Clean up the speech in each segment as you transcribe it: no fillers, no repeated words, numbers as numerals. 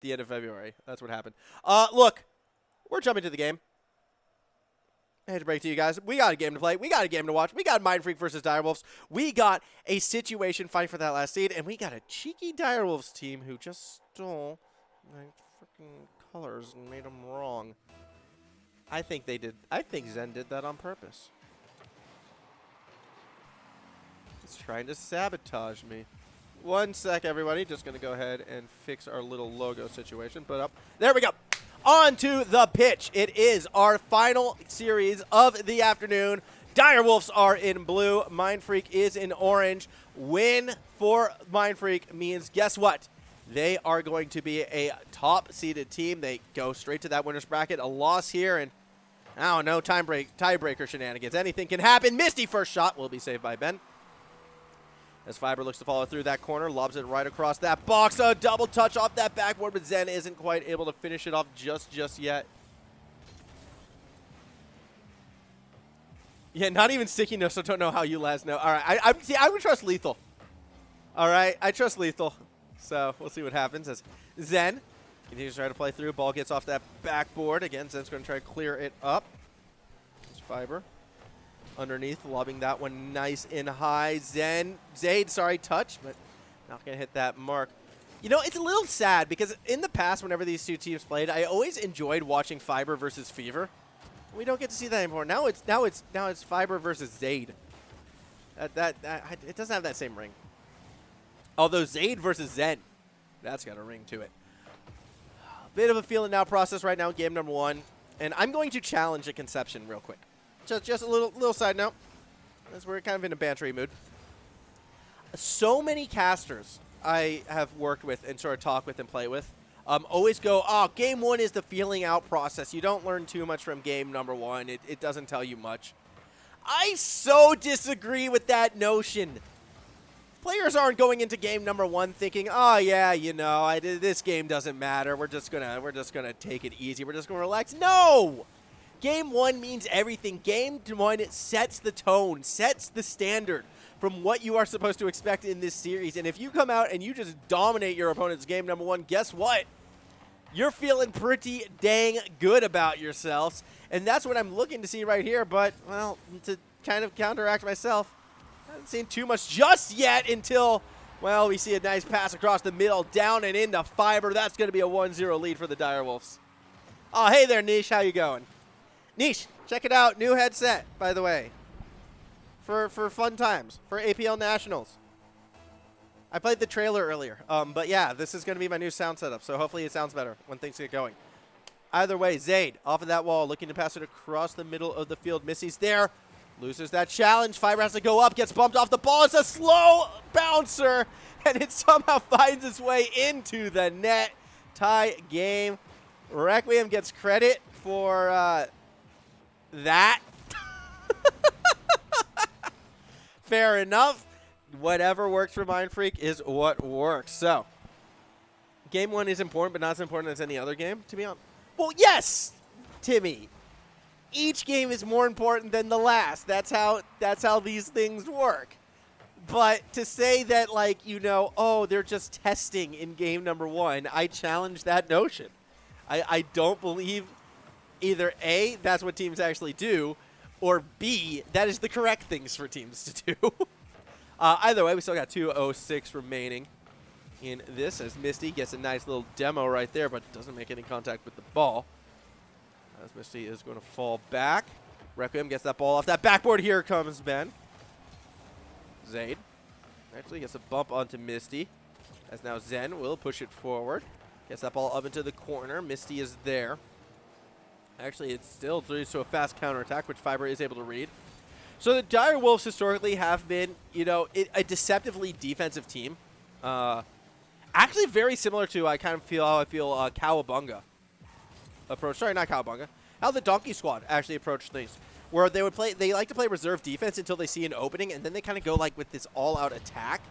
the end of February. That's what happened. Look, we're jumping to the game. I hate to break it to you guys. We got a game to play. We got a game to watch. We got Mindfreak versus Direwolves. We got a situation fight for that last seed, and we got a cheeky Direwolves team who just stole my freaking colors and made them wrong. I think they did. I think Zen did that on purpose. He's trying to sabotage me. One sec, everybody. Just going to go ahead and fix our little logo situation. Put up. There we go. On to the pitch. It is our final series of the afternoon. Direwolves are in blue. Mindfreak is in orange. Win for Mindfreak means, guess what? They are going to be a top-seeded team. They go straight to that winner's bracket. A loss here, and I don't know, tiebreaker shenanigans. Anything can happen. Misty first shot will be saved by Ben. As Fiber looks to follow through that corner, lobs it right across that box. A double touch off that backboard, but Zen isn't quite able to finish it off just yet. Yeah, not even Sticky knows, so don't know how you lads know. All right, I would trust Lethal. All right, I trust Lethal. So we'll see what happens as Zen continues to try to play through. Ball gets off that backboard. Again, Zen's going to try to clear it up. There's Fiber. Underneath, lobbing that one nice and high. Zaid, sorry, touch, but not going to hit that mark. You know, it's a little sad because in the past, whenever these two teams played, I always enjoyed watching Fiber versus Fever. We don't get to see that anymore. Now it's Fiber versus Zaid. It doesn't have that same ring. Although Zaid versus Zen, that's got a ring to it. Bit of a feel it now process right now, game number 1, and I'm going to challenge a conception real quick. Just a little side note, as we're kind of in a bantery mood. So many casters I have worked with and sort of talk with and play with always go, oh, game 1 is the feeling out process. You don't learn too much from game number 1. It doesn't tell you much. I so disagree with that notion. Players aren't going into game number 1 thinking, oh yeah, you know, this game doesn't matter. We're just gonna take it easy. We're just gonna relax. No. Game 1 means everything. Game 1 sets the tone, sets the standard from what you are supposed to expect in this series. And if you come out and you just dominate your opponent's game number 1, guess what? You're feeling pretty dang good about yourselves. And that's what I'm looking to see right here. But, well, to kind of counteract myself, I haven't seen too much just yet until, well, we see a nice pass across the middle, down and into Fiber. That's going to be a 1-0 lead for the Direwolves. Oh, hey there, Niche. How you going? Niche, check it out. New headset, by the way. For fun times. For APL Nationals. I played the trailer earlier. But yeah, this is going to be my new sound setup. So hopefully it sounds better when things get going. Either way, Zaid off of that wall, looking to pass it across the middle of the field. Missy's there. Loses that challenge. Fiber has to go up. Gets bumped off the ball. It's a slow bouncer. And it somehow finds its way into the net. Tie game. Requiem gets credit for that. Fair enough. Whatever works for Mindfreak is what works. So, game 1 is important, but not as important as any other game, to be honest. Well, yes, Timmy. Each game is more important than the last. That's how these things work. But to say that, like, you know, oh, they're just testing in game number 1, I challenge that notion. I don't believe either A, that's what teams actually do, or B, that is the correct things for teams to do. Either way, we still got 2:06 remaining in this as Misty gets a nice little demo right there, but doesn't make any contact with the ball. As Misty is going to fall back. Requiem gets that ball off that backboard. Here comes Ben. Zaid actually gets a bump onto Misty, as now Zen will push it forward. Gets that ball up into the corner. Misty is there. Actually, it still leads to a fast counterattack, which Fiber is able to read. So the Direwolves historically have been, you know, a deceptively defensive team. Actually very similar to how I feel Cowabunga approach. Sorry, not Cowabunga. How the Donkey Squad actually approach things. Where they like to play reserve defense until they see an opening, and then they kind of go like with this all-out attack.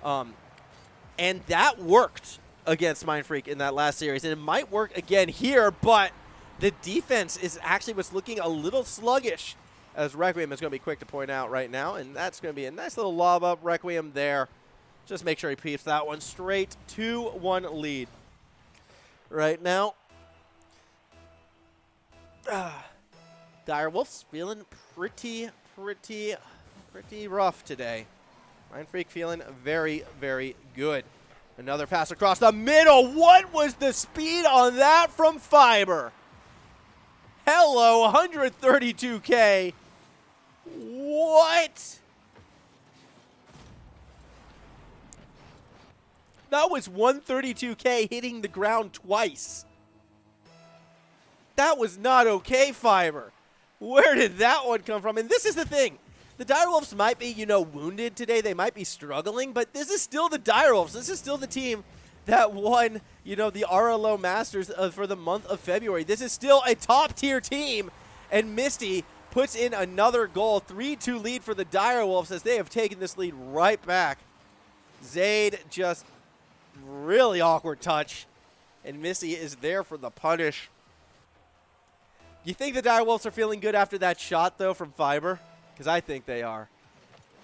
And that worked against Mindfreak in that last series. And it might work again here, but the defense is actually what's looking a little sluggish, as Requiem is going to be quick to point out right now. And that's going to be a nice little lob up. Requiem there. Just make sure he peeps that one straight. 2-1 lead. right now. Direwolves feeling pretty rough today. Mindfreak feeling very, very good. Another pass across the middle. What was the speed on that from Fiber? Hello, 132K. What? That was 132K hitting the ground twice. That was not okay, Fiber. Where did that one come from? And this is the thing. The Direwolves might be, wounded today. They might be struggling, but this is still the Direwolves. This is still the team that won, the RLO Masters for the month of February. This is still a top-tier team, and Misty puts in another goal. 3-2 lead for the Direwolves as they have taken this lead right back. Zayd just really awkward touch, and Misty is there for the punish. You think the Direwolves are feeling good after that shot, though, from Fiber? Because I think they are.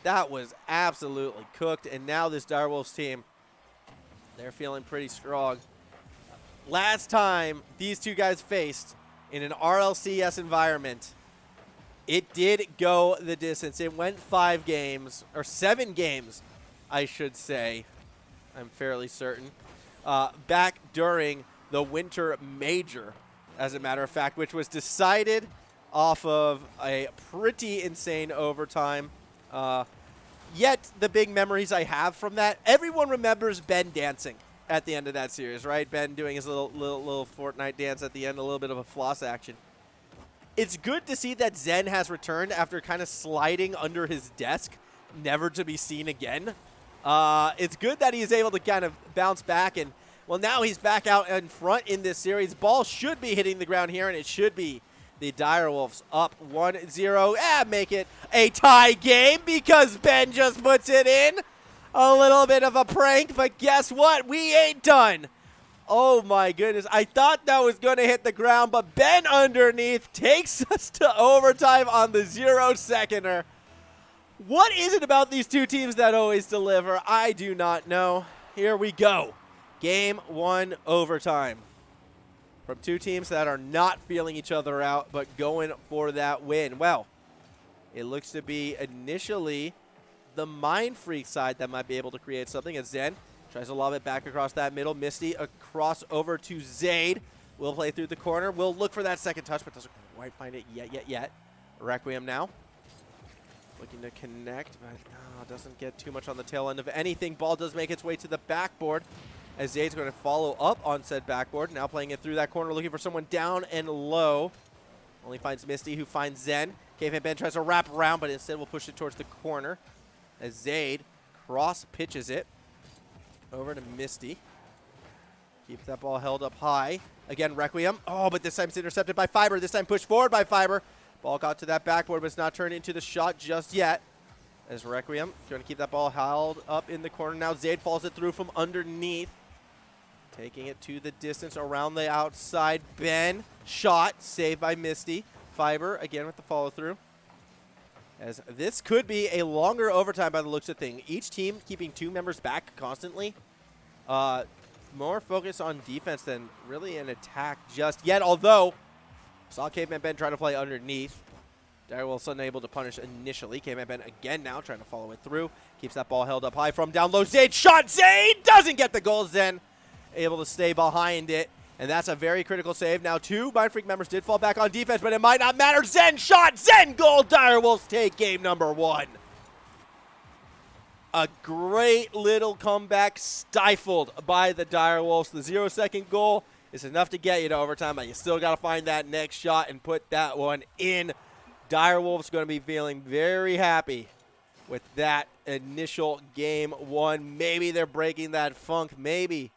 That was absolutely cooked, and now this Direwolves team, they're feeling pretty strong. Last time these two guys faced in an RLCS environment, it did go the distance. It went 5 games, or 7 games, I should say. I'm fairly certain. Back during the Winter Major, as a matter of fact, which was decided off of a pretty insane overtime. Yet the big memories I have from that, everyone remembers Ben dancing at the end of that series, right? Ben doing his little Fortnite dance at the end, a little bit of a floss action. It's good to see that Zen has returned after kind of sliding under his desk, never to be seen again. It's good that he is able to kind of bounce back, and well, now he's back out in front in this series. Ball should be hitting the ground here, and it should be the Direwolves up 1-0. Make it a tie game because Ben just puts it in. A little bit of a prank, but guess what? We ain't done. Oh, my goodness. I thought that was going to hit the ground, but Ben underneath takes us to overtime on the 0-seconder. What is it about these two teams that always deliver? I do not know. Here we go. Game 1 overtime. From two teams that are not feeling each other out, but going for that win. Well, it looks to be initially the Mindfreak side that might be able to create something as Zen tries to lob it back across that middle. Misty across over to Zayd. Will play through the corner. Will look for that second touch, but doesn't quite find it yet. Requiem now. Looking to connect, but doesn't get too much on the tail end of anything. Ball does make its way to the backboard as Zayd's going to follow up on said backboard. Now playing it through that corner, looking for someone down and low. Only finds Misty, who finds Zen. Caveman Ben tries to wrap around, but instead will push it towards the corner as Zayd cross pitches it over to Misty. Keeps that ball held up high. Again, Requiem. Oh, but this time it's intercepted by Fiber. This time pushed forward by Fiber. Ball got to that backboard, but it's not turned into the shot just yet. As Requiem trying to keep that ball held up in the corner. Now Zayd falls it through from underneath. Taking it to the distance around the outside. Ben, shot, saved by Misty. Fiber, again with the follow-through. As this could be a longer overtime by the looks of things. Each team keeping 2 members back constantly. More focus on defense than really an attack just yet. Although, saw Caveman Ben try to play underneath. Direwolves unable to punish initially. Caveman Ben again now trying to follow it through. Keeps that ball held up high from down low. Zayd shot. Zayd doesn't get the goal. Zen able to stay behind it. And that's a very critical save. Now 2 Mindfreak members did fall back on defense, but it might not matter. Zen shot. Zen goal. Direwolves take game number 1. A great little comeback stifled by the Direwolves. The 0-second goal is enough to get you to overtime, but you still got to find that next shot and put that one in. Direwolves going to be feeling very happy with that initial game 1. Maybe they're breaking that funk. Maybe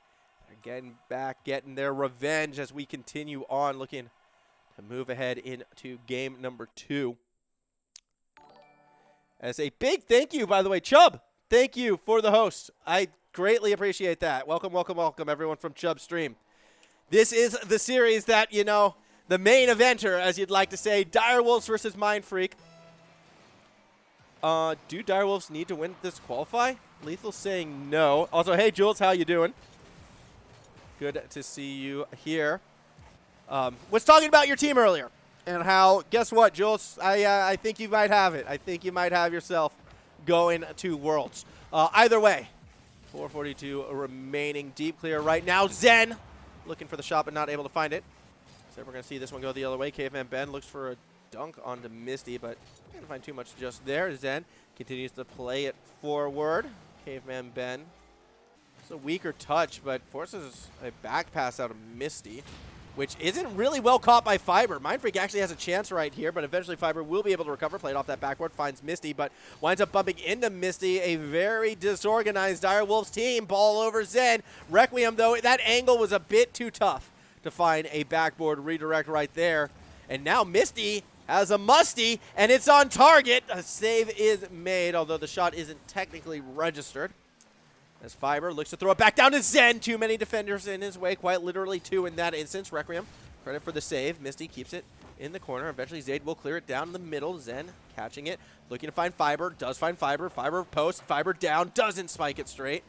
they're getting back, getting their revenge as we continue on, looking to move ahead into game number 2. As a big thank you, by the way, Chubb. Thank you for the host. I greatly appreciate that. Welcome, everyone from Chubb Stream. This is the series that, the main eventer, as you'd like to say, Direwolves versus Mindfreak. Do Direwolves need to win this qualify? Lethal's saying no. Also, hey, Jules, how you doing? good to see you here. Was talking about your team earlier and how, guess what, Jules? I think you might have it. I think you might have yourself going to Worlds. Either way, 4:42 remaining. Deep clear right now. Zen looking for the shot but not able to find it. So we're going to see this one go the other way. Caveman Ben looks for a dunk onto Misty, but not going to find too much just there. Zen continues to play it forward. Caveman Ben. It's a weaker touch, but forces a back pass out of Misty, which isn't really well caught by Fiber. Mindfreak actually has a chance right here, but eventually Fiber will be able to recover. Played off that backboard, finds Misty, but winds up bumping into Misty. A very disorganized Direwolves team. Ball over Zen. Requiem, though, that angle was a bit too tough to find a backboard redirect right there. And now Misty has a musty, and it's on target. A save is made, although the shot isn't technically registered. As Fiber looks to throw it back down to Zen. Too many defenders in his way, quite literally two in that instance. Requiem, credit for the save. Misty keeps it in the corner. Eventually Zayd will clear it down in the middle. Zen catching it, looking to find Fiber. Does find Fiber. Fiber post. Fiber down. Doesn't spike it straight.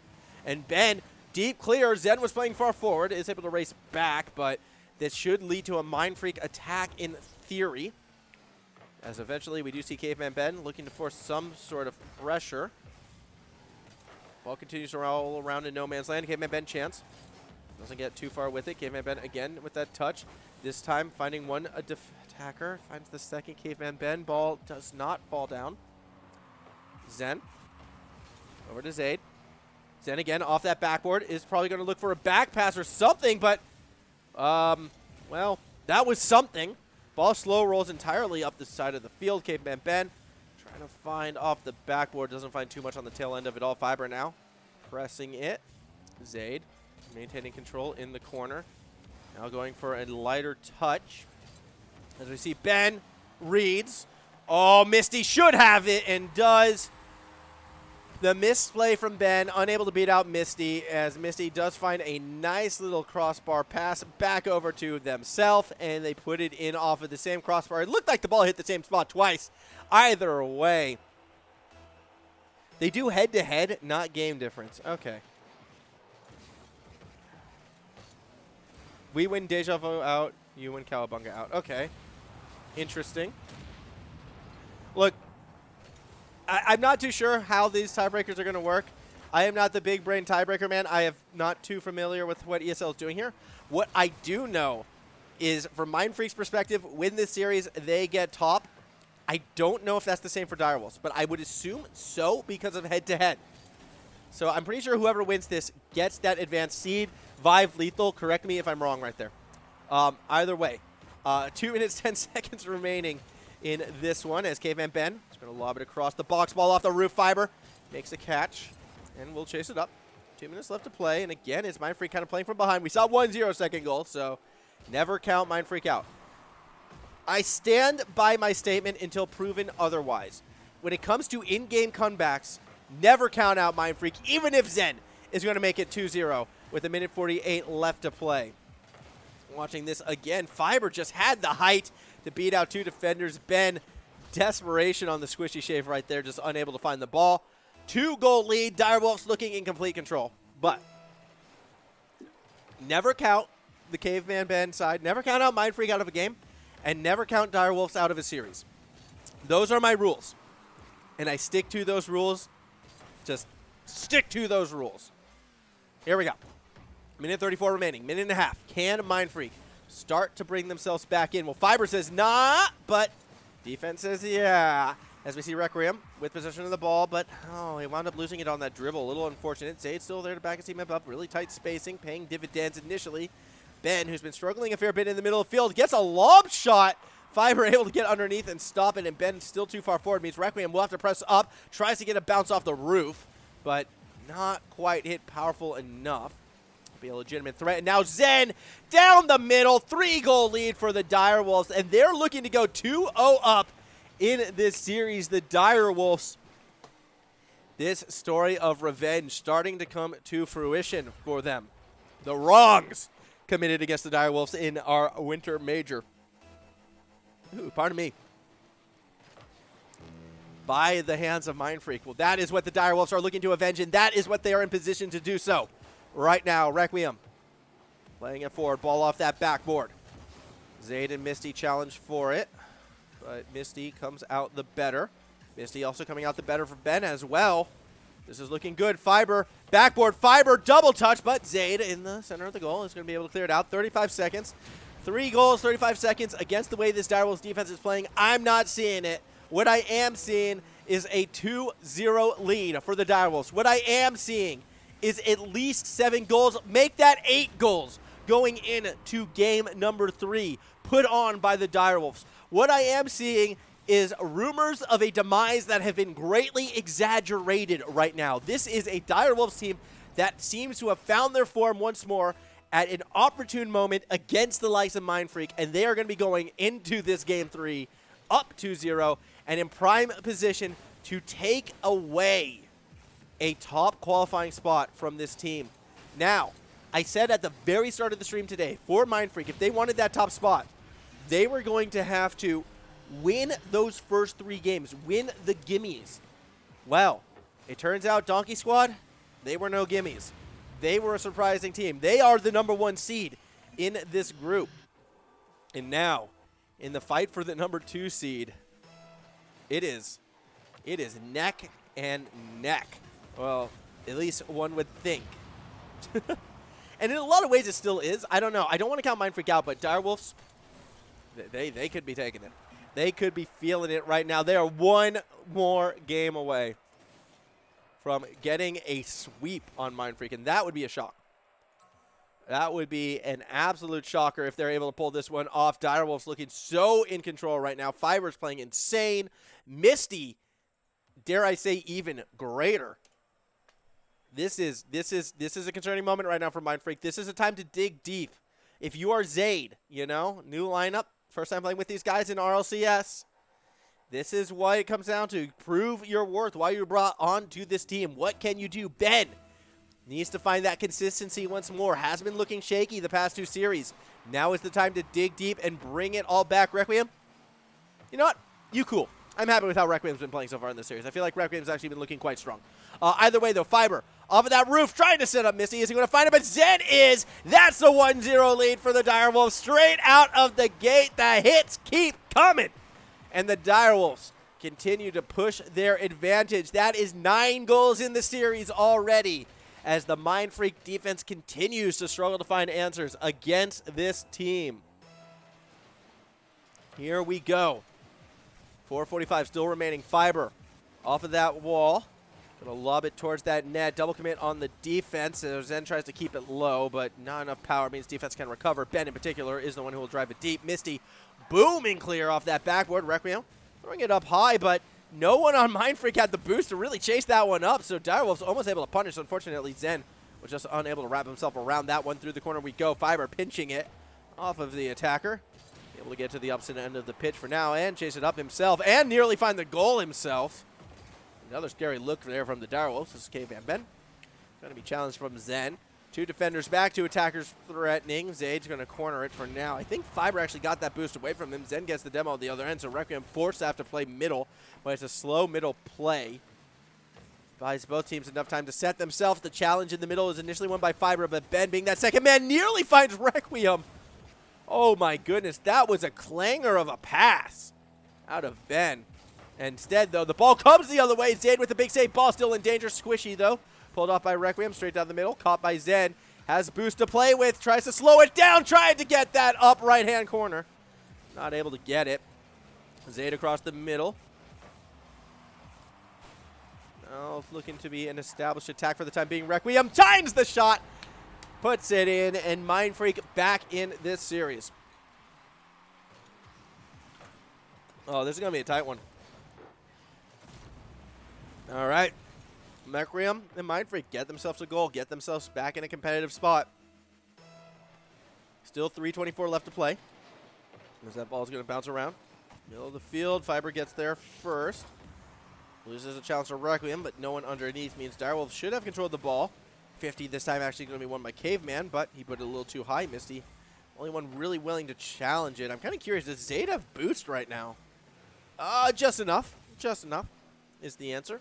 And Ben, deep clear. Zen was playing far forward. Is able to race back, but this should lead to a Mindfreak attack in theory. As eventually we do see Caveman Ben looking to force some sort of pressure. Ball continues to roll around in no man's land. Caveman Ben chance. Doesn't get too far with it. Caveman Ben again with that touch. This time finding one attacker. Finds the second Caveman Ben. Ball does not fall down. Zen. Over to Zayd. Zen again off that backboard. Is probably going to look for a back pass or something, but well, that was something. Ball slow rolls entirely up the side of the field. Caveman Ben trying to find off the backboard. Doesn't find too much on the tail end of it all. Fiber now pressing it. Zayd maintaining control in the corner. Now going for a lighter touch. As we see Ben reads. Oh, Misty should have it and does. The misplay from Ben, unable to beat out Misty, as Misty does find a nice little crossbar pass back over to themselves, and they put it in off of the same crossbar. It looked like the ball hit the same spot twice. Either way. They do head-to-head, not game difference. Okay. We win Deja Vu out, you win Cowabunga out. Okay. Interesting. Look, I'm not too sure how these tiebreakers are going to work. I am not the big brain tiebreaker man. I am not too familiar with what ESL is doing here. What I do know is, from Mindfreak's perspective, win this series, they get top. I don't know if that's the same for Direwolves, but I would assume so because of head-to-head. So I'm pretty sure whoever wins this gets that advanced seed. Vive Lethal, correct me if I'm wrong right there. Either way, 2 minutes, 10 seconds remaining in this one as Caveman Ben is going to lob it across the box. Ball off the roof. Fiber makes a catch, and we'll chase it up. 2 minutes left to play, and again, it's Mindfreak kind of playing from behind. We saw 1-0 second goal, so never count Mindfreak out. I stand by my statement until proven otherwise. When it comes to in-game comebacks, never count out Mindfreak, even if Zen is going to make it 2-0 with 1:48 left to play. Watching this again, Fiber just had the height to beat out two defenders. Ben, desperation on the squishy shave right there, just unable to find the ball. 2-goal lead. Direwolves looking in complete control. But never count the Caveman Ben side. Never count out Mindfreak out of a game. And never count Direwolves out of a series. Those are my rules. And I stick to those rules. Just stick to those rules. Here we go. 1:34 remaining. Minute and a half. Can Mindfreak start to bring themselves back in? Well, Fiber says nah, but defense says yeah. As we see Requiem with possession of the ball, but he wound up losing it on that dribble. A little unfortunate. Zayd's still there to back his team up. Really tight spacing, paying dividends initially. Ben, who's been struggling a fair bit in the middle of the field, gets a lob shot. Fiber able to get underneath and stop it, and Ben still too far forward. Means Requiem will have to press up. Tries to get a bounce off the roof, but not quite hit powerful enough. Be a legitimate threat. And now Zen down the middle. 3-goal lead for the Direwolves, and they're looking to go 2-0 up in this series. The Direwolves. This story of revenge starting to come to fruition for them. The wrongs committed against the Direwolves in our winter major. Ooh, pardon me. By the hands of Mindfreak. Well, that is what the Direwolves are looking to avenge, and that is what they are in position to do so right now. Requiem Playing it forward, ball off that backboard. Zayd and Misty challenge for it, but Misty comes out the better. Misty also coming out the better for Ben as well. This is looking good. Fiber, backboard, Fiber, double touch, but Zayd in the center of the goal is going to be able to clear it out. 35 seconds. 3 goals, 35 seconds against the way this Direwolves defense is playing. I'm not seeing it. What I am seeing is a 2-0 lead for the Direwolves. What I am seeing is at least 7 goals. Make that 8 goals going into game number 3, put on by the Direwolves. What I am seeing is rumors of a demise that have been greatly exaggerated right now. This is a Direwolves team that seems to have found their form once more at an opportune moment against the likes of Mindfreak, and they are going to be going into this game 3 up 2-0 and in prime position to take away a top qualifying spot from this team. Now, I said at the very start of the stream today, for Mindfreak, if they wanted that top spot, they were going to have to win those first 3 games, win the gimmies. Well, it turns out Donkey Squad, they were no gimmies. They were a surprising team. They are the #1 seed in this group. And now, in the fight for the #2 seed, it is neck and neck. Well, at least one would think. And in a lot of ways, it still is. I don't know. I don't want to count Mindfreak out, but Direwolves, they could be taking it. They could be feeling it right now. They are 1 more game away from getting a sweep on Mindfreak, and that would be a shock. That would be an absolute shocker if they're able to pull this one off. Direwolves looking so in control right now. Fiver's playing insane. Misty, dare I say, even greater. This is a concerning moment right now for Mindfreak. This is a time to dig deep. If you are Zayd, you know, new lineup, first time playing with these guys in RLCS, this is what it comes down to. Prove your worth, why you brought onto this team. What can you do? Ben needs to find that consistency once more. Has been looking shaky the past 2 series. Now is the time to dig deep and bring it all back. Requiem, you know what? You cool. I'm happy with how Requiem's been playing so far in this series. I feel like Requiem's actually been looking quite strong. Either way, though, Fiber off of that roof trying to set up Misty. Is he going to find it? But Zen is. That's the 1-0 lead for the Direwolves. Straight out of the gate, the hits keep coming. And the Direwolves continue to push their advantage. That is 9 goals in the series already, as the Mindfreak defense continues to struggle to find answers against this team. Here we go. 4:45 still remaining. Fiber off of that wall. Going to lob it towards that net. Double commit on the defense. Zen tries to keep it low, but not enough power means defense can recover. Ben, in particular, is the one who will drive it deep. Misty booming clear off that backboard. Requiem throwing it up high, but no one on Mindfreak had the boost to really chase that one up, so Direwolves almost able to punish. Unfortunately, Zen was just unable to wrap himself around that one. Through the corner we go. Fiber pinching it off of the attacker. Able to get to the opposite end of the pitch for now and chase it up himself and nearly find the goal himself. Another scary look there from the Direwolves. This is K. Van Ben. Going to be challenged from Zen. 2 defenders back, 2 attackers threatening. Zayd's going to corner it for now. I think Fiber actually got that boost away from him. Zen gets the demo at the other end, so Requiem forced to have to play middle, but it's a slow middle play. Buys both teams enough time to set themselves. The challenge in the middle is initially won by Fiber, but Ben, being that second man, nearly finds Requiem. Oh my goodness, that was a clanger of a pass out of Ben. Instead, though, the ball comes the other way. Zayd with the big save. Ball still in danger. Squishy, though. Pulled off by Requiem, straight down the middle. Caught by Zen. Has boost to play with. Tries to slow it down. Trying to get that up right-hand corner. Not able to get it. Zayd across the middle. Now looking to be an established attack for the time being. Requiem times the shot. Puts it in, and Mindfreak back in this series. Oh, this is going to be a tight one. All right. Requiem and Mindfreak get themselves a goal, get themselves back in a competitive spot. Still 3:24 left to play. As that ball is going to bounce around. Middle of the field, Fiber gets there first. Loses a challenge to Requiem, but no one underneath means Direwolves should have controlled the ball. 50 this time actually going to be won by Caveman, but he put it a little too high. Misty, only one really willing to challenge it. I'm kind of curious, does Zayd have boost right now? Just enough. Just enough is the answer.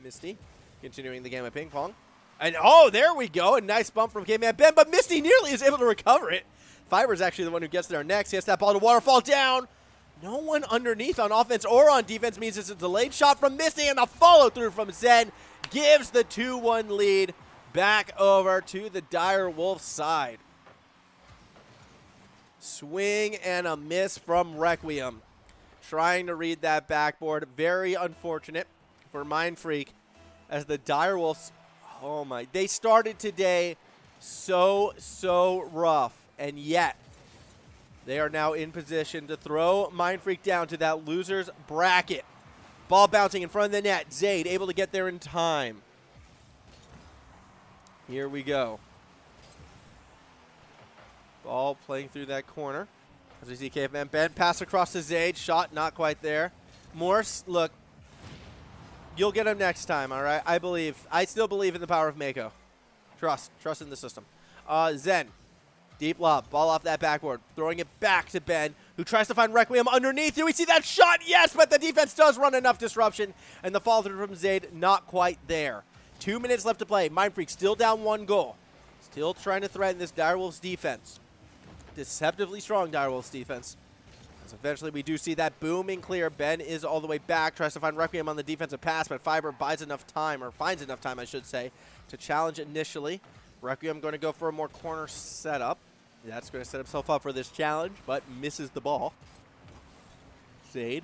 Misty continuing the game of ping pong. And, oh, there we go. A nice bump from Caveman Ben, but Misty nearly is able to recover it. Fiber's actually the one who gets there next. He has that ball to waterfall down. No one underneath on offense or on defense means it's a delayed shot from Misty, and the follow-through from Zen gives the 2-1 lead back over to the Direwolves side. Swing and a miss from Requiem. Trying to read that backboard. Very unfortunate for Mindfreak as the Direwolves, oh my, they started today so rough, and yet they are now in position to throw Mindfreak down to that loser's bracket. Ball bouncing in front of the net. Zayd able to get there in time. Here we go. Ball playing through that corner. As we see Caveman Ben pass across to Zayd. Shot not quite there. Morse, look, you'll get him next time, all right? I believe. I still believe in the power of Mako. Trust in the system. Zen, deep lob, ball off that backboard. Throwing it back to Ben, who tries to find Requiem underneath. Do we see that shot? Yes, but the defense does run enough disruption. And the follow through from Zayd, not quite there. 2 minutes left to play. Mindfreak still down 1 goal. Still trying to threaten this Direwolves defense. Deceptively strong Direwolves defense. As eventually we do see that booming clear. Ben is all the way back. Tries to find Requiem on the defensive pass, but Fiber buys enough time, or finds enough time, I should say, to challenge initially. Requiem going to go for a more corner setup. That's going to set himself up for this challenge, but misses the ball. Zayd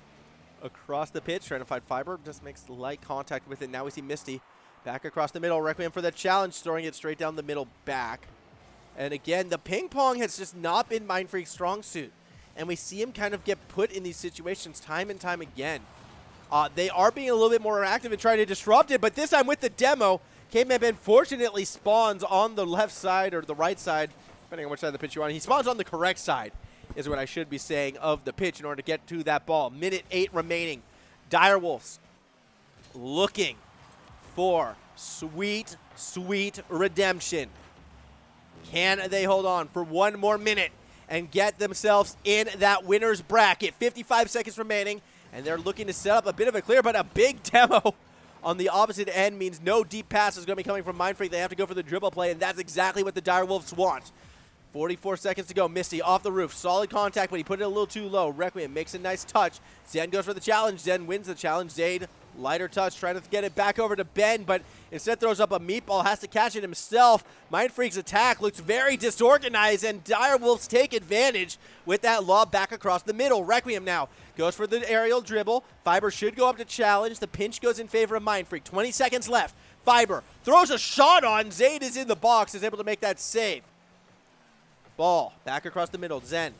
across the pitch, trying to find Fiber. Just makes light contact with it. Now we see Misty back across the middle. Requiem for the challenge, throwing it straight down the middle back. And again, the ping pong has just not been Mindfreak's strong suit. And we see him kind of get put in these situations time and time again. They are being a little bit more active and trying to disrupt it, but this time with the demo, Caveman Ben fortunately spawns on the left side or the right side, depending on which side of the pitch you're on. He spawns on the correct side, is what I should be saying, of the pitch in order to get to that ball. Minute 8 remaining. Direwolves looking for sweet redemption. Can they hold on for 1 more minute and get themselves in that winner's bracket? 55 seconds remaining, and they're looking to set up a bit of a clear, but a big demo on the opposite end means no deep pass is going to be coming from Mindfreak. They have to go for the dribble play, and that's exactly what the Direwolves want. 44 seconds to go. Misty off the roof. Solid contact, but he put it a little too low. Requiem makes a nice touch. Zen goes for the challenge. Zen wins the challenge. Zayd, lighter touch, trying to get it back over to Ben, but instead throws up a meatball, has to catch it himself. Mindfreak's attack looks very disorganized, and Direwolves take advantage with that lob back across the middle. Requiem now goes for the aerial dribble. Fiber should go up to challenge. The pinch goes in favor of Mindfreak. 20 seconds left. Fiber throws a shot on. Zayd is in the box, is able to make that save. Ball back across the middle. Zen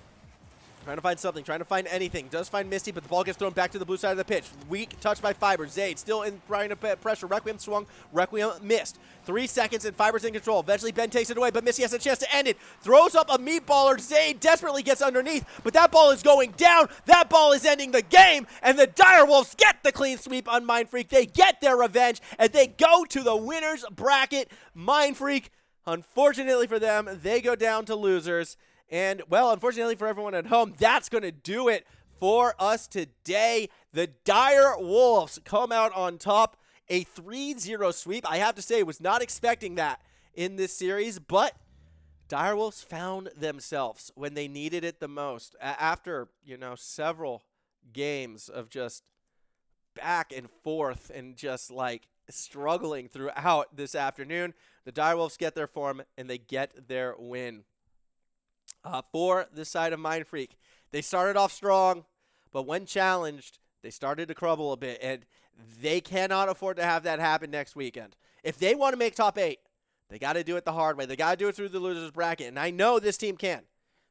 trying to find something, trying to find anything. Does find Misty, but the ball gets thrown back to the blue side of the pitch. Weak touch by Fiber. Zayd still in trying to pressure. Requiem swung. Requiem missed. 3 seconds and Fiber's in control. Eventually Ben takes it away, but Misty has a chance to end it. Throws up a meatballer. Zayd desperately gets underneath, but that ball is going down. That ball is ending the game, and the Direwolves get the clean sweep on Mindfreak. They get their revenge, and they go to the winner's bracket. Mindfreak, unfortunately for them, they go down to losers. And, well, unfortunately for everyone at home, that's going to do it for us today. The Direwolves come out on top, a 3-0 sweep. I have to say, was not expecting that in this series, but Direwolves found themselves when they needed it the most. After, several games of just back and forth and just, struggling throughout this afternoon, the Direwolves get their form, and they get their win. For the side of Mindfreak, they started off strong, but when challenged, they started to crumble a bit, and they cannot afford to have that happen next weekend. If they want to make top 8, they got to do it the hard way. They got to do it through the losers bracket, and I know this team can,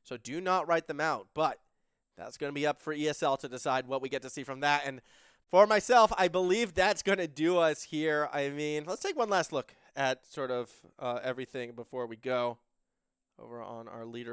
so do not write them out, but that's going to be up for ESL to decide what we get to see from that. And for myself, I believe that's going to do us here. I mean, let's take one last look at sort of everything before we go over on our leaderboard.